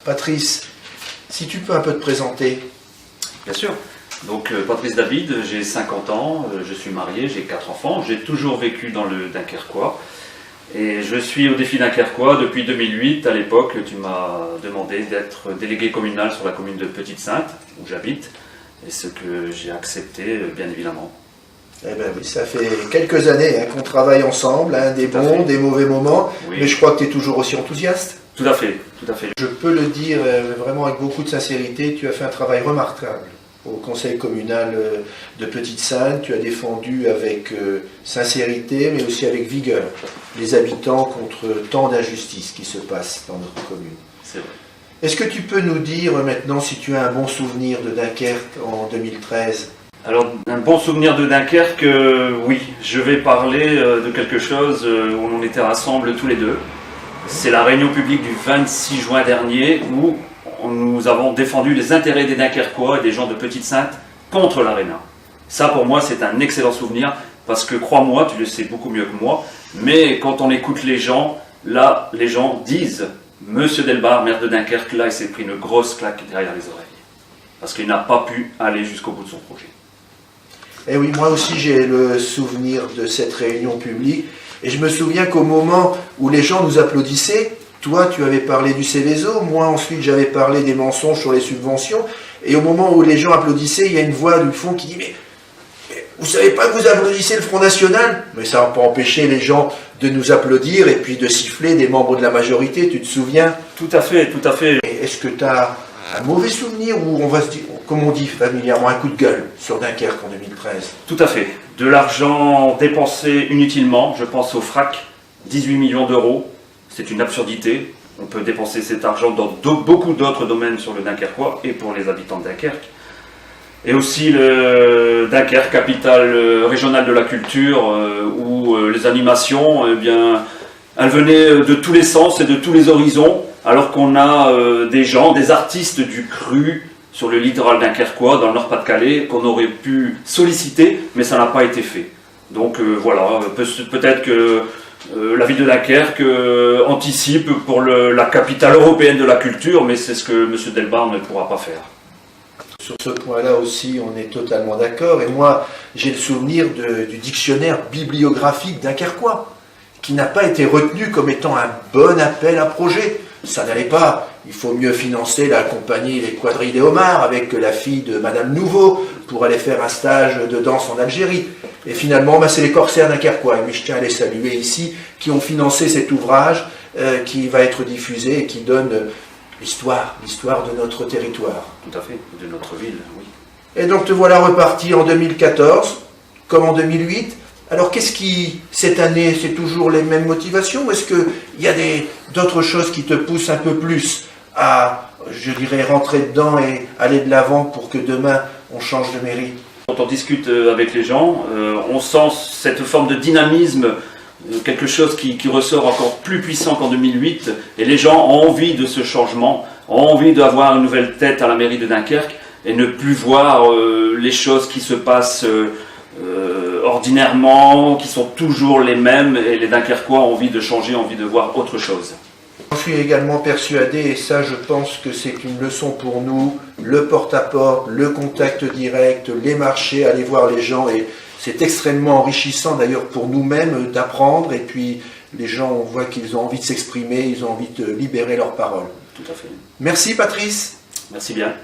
Patrice, si tu peux un peu te présenter. Bien sûr. Donc Patrice David, j'ai 50 ans, je suis marié, j'ai 4 enfants, j'ai toujours vécu dans le Dunkerquois. Et je suis au défi Dunkerquois depuis 2008. À l'époque, tu m'as demandé d'être délégué communal sur la commune de Petite-Sainte, où j'habite, et ce que j'ai accepté, bien évidemment. Eh bien oui, ça fait quelques années qu'on travaille ensemble, des bons, des mauvais moments, oui. Mais je crois que tu es toujours aussi enthousiaste. Tout à fait, tout à fait. Je peux le dire vraiment avec beaucoup de sincérité, tu as fait un travail remarquable au conseil communal de Petite-Sainte. Tu as défendu avec sincérité, mais aussi avec vigueur, les habitants contre tant d'injustices qui se passent dans notre commune. C'est vrai. Est-ce que tu peux nous dire maintenant si tu as un bon souvenir de Dunkerque en 2013 ? Alors, un bon souvenir de Dunkerque, oui. Je vais parler de quelque chose où on était rassemblés tous les deux. C'est la réunion publique du 26 juin dernier où nous avons défendu les intérêts des Dunkerquois et des gens de Petite-Sainte contre l'Arena. Ça, pour moi, c'est un excellent souvenir parce que, crois-moi, tu le sais beaucoup mieux que moi, mais quand on écoute les gens, là, les gens disent « Monsieur Delbar, maire de Dunkerque, là, il s'est pris une grosse claque derrière les oreilles. » Parce qu'il n'a pas pu aller jusqu'au bout de son projet. Eh oui, moi aussi j'ai le souvenir de cette réunion publique. Et je me souviens qu'au moment où les gens nous applaudissaient, toi tu avais parlé du Céveso, moi ensuite j'avais parlé des mensonges sur les subventions. Et au moment où les gens applaudissaient, il y a une voix du fond qui dit « Mais vous savez pas que vous applaudissez le Front National ?» Mais ça n'a pas empêché les gens de nous applaudir et puis de siffler des membres de la majorité, tu te souviens? Tout à fait, tout à fait. Est-ce que tu as un mauvais souvenir ou on va se dire, comme on dit familièrement, un coup de gueule sur Dunkerque en 2013? Tout à fait. De l'argent dépensé inutilement, je pense au FRAC, 18 millions d'euros, c'est une absurdité. On peut dépenser cet argent dans beaucoup d'autres domaines sur le Dunkerquois et pour les habitants de Dunkerque. Et aussi le Dunkerque, capitale régionale de la culture, où les animations, eh bien, elles venaient de tous les sens et de tous les horizons, alors qu'on a des gens, des artistes du cru sur le littoral dunkerquois, dans le Nord-Pas-de-Calais, qu'on aurait pu solliciter, mais ça n'a pas été fait. Donc voilà, peut-être que la ville de Dunkerque anticipe pour la capitale européenne de la culture, mais c'est ce que M. Delbar ne pourra pas faire. Sur ce point-là aussi, on est totalement d'accord. Et moi, j'ai le souvenir du dictionnaire bibliographique dunkerquois, qui n'a pas été retenu comme étant un bon appel à projet. Ça n'allait pas. Il faut mieux financer la compagnie Les Quadrilles des Homards avec la fille de Madame Nouveau pour aller faire un stage de danse en Algérie. Et finalement, c'est les Corsaires dunkerquois, et je tiens à les saluer ici, qui ont financé cet ouvrage qui va être diffusé et qui donne l'histoire de notre territoire. Tout à fait, de notre ville, oui. Et donc te voilà reparti en 2014, comme en 2008. Alors qu'est-ce qui, cette année, c'est toujours les mêmes motivations ou est-ce qu'il y a d'autres choses qui te poussent un peu plus à, je dirais, rentrer dedans et aller de l'avant pour que demain on change de mairie? Quand on discute avec les gens, on sent cette forme de dynamisme, quelque chose qui ressort encore plus puissant qu'en 2008, et les gens ont envie de ce changement, ont envie d'avoir une nouvelle tête à la mairie de Dunkerque et ne plus voir les choses qui se passent ordinairement, qui sont toujours les mêmes, et les Dunkerquois ont envie de changer, ont envie de voir autre chose. Je suis également persuadé, et ça je pense que c'est une leçon pour nous, le porte-à-porte, le contact direct, les marchés, aller voir les gens, et c'est extrêmement enrichissant d'ailleurs pour nous-mêmes d'apprendre, et puis les gens, on voit qu'ils ont envie de s'exprimer, ils ont envie de libérer leurs paroles. Tout à fait. Merci Patrice. Merci bien.